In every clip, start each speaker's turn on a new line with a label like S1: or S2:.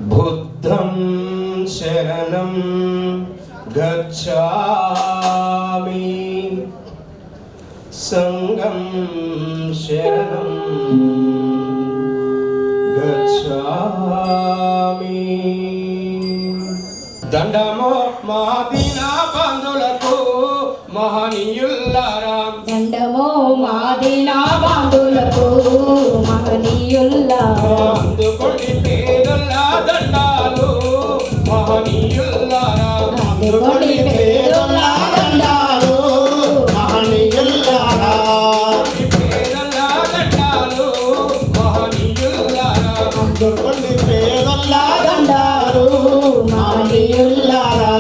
S1: बुद्धं शरणं गच्छामि संघं शरणं गच्छामि దండమో మాదినా బంధులకు మహనీయుల్లారా
S2: దండమో మాదినా బంధులకు మహనీయుల్లారా
S1: అందుకోండి పేదల్లా దండాలు మహనీయుల్లారా
S2: అందుకోండి పేదల్లా దండాలు మహనీయుల్లారా
S1: పేదల్లా దండాలు మహనీయుల్లారా
S2: అందుకోండి పేదల్లా దండాలు మహనీయుల్లారా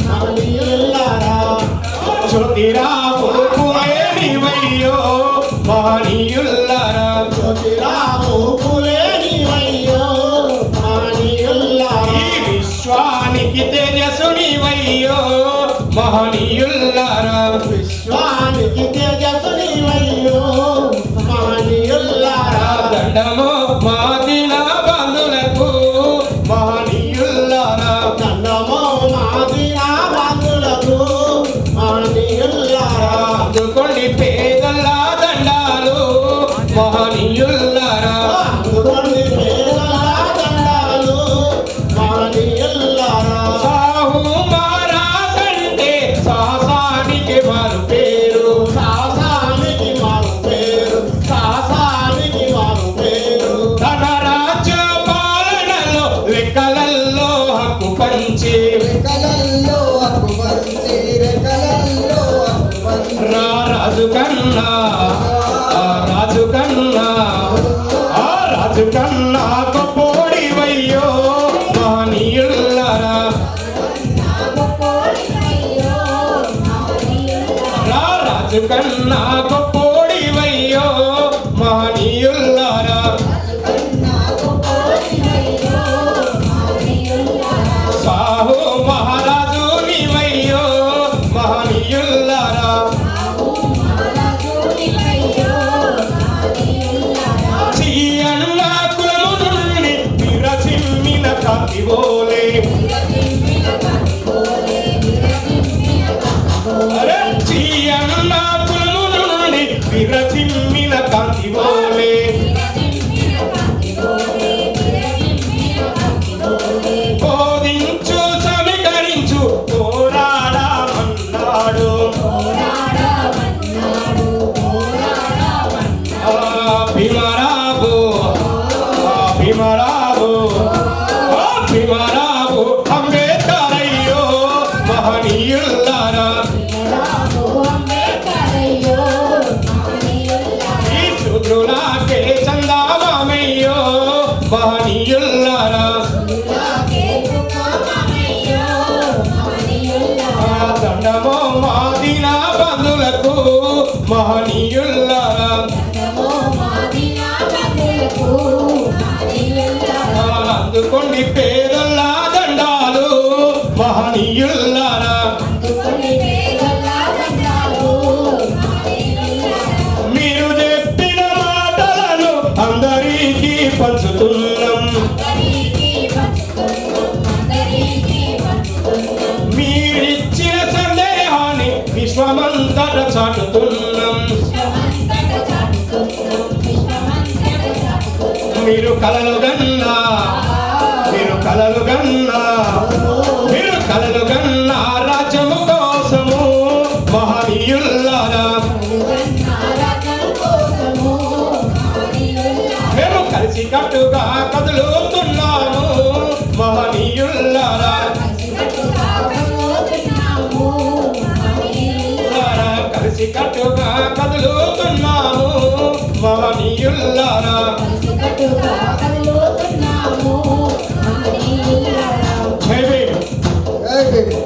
S1: మహనీయుల్లారా జ్యోతిరావు పులేనివయ్యో మహనీయుల్లారా
S2: జ్యోతిరావు పులేనివయ్యో మహనీయుల్లారా
S1: ఈ విశ్వానికి తేజస్సునివయ్యో మహనీయుల్లారా
S2: విశ్వానికి తేజస్సునివయ్యో మహనీయుల్లారా
S1: దండము మాదిన బంధులకు మహనీయుల్లారా
S2: దండమో మాదిన బంధులకు మహనీయుల్లారా
S1: అందుకోండి పేదల్లా దండాలు మహనీయుల్లారా
S2: అందుకోండి పేదల్లా దండాలు మహనీయుల్లారా
S1: సాహు మహారాజంటే సాసానికి వారు పేరు
S2: సాసానికి మారు పేరు సాసానికి మారు పేరు
S1: తన రాజ్య పాలనలో లెక్కలల్లో హక్కు పంచి
S2: రెక్కలల్లో అక్కుపరిచి రెక్కలల్లో అక్కుపరిచి
S1: రాజు కన్నా రాజు కన్నా రాజు కన్నా గొప్పోడివయ్యో మహనీయుల్లారా రాజు కన్నా గొప్పోడివయ్యో మహనీయుల్లారా సాహు మహారాజు నీవయ్యో మహనీయుల్లారా చీయన్న కులము నుండి విరచిమ్మిన కాంతివోలే అరే చీయన్న కులము నుండి విరచిమ్మిన కాంతివోలే బోధించు సమీకరించు పోరాడమన్నాడు భీమరావు భీమరావు భీమరావు అంబేద్కర్ అయ్యో మహనీయుల్లారా ఈ శూద్రులాకే చందామయ్యో మహనీయుల్లారా దండమో మాదిన బంధులకు మహనీయుల్లారా అందుకోండి పేదల్లా దండాలు మహనీయుల్లారా మీరు చెప్పిన మాటలను అందరికీ పంచుతున్నాం మీరిచ్చిన సందేహాన్ని విశ్వమంతట చాటుతున్నాం మీరు కలలు గన్నా మీరు కలలు గన్నా మీరు కలలు గన్నా రాజ్యము కోసము మహనీయుల్లారా మేము కలిసి కట్టుగా కదులుతున్నాము మహనీయుల్లారా కలిసి కట్టుగా కదులుతున్నాము మహనీయుల్లారా
S2: అయిపోయింది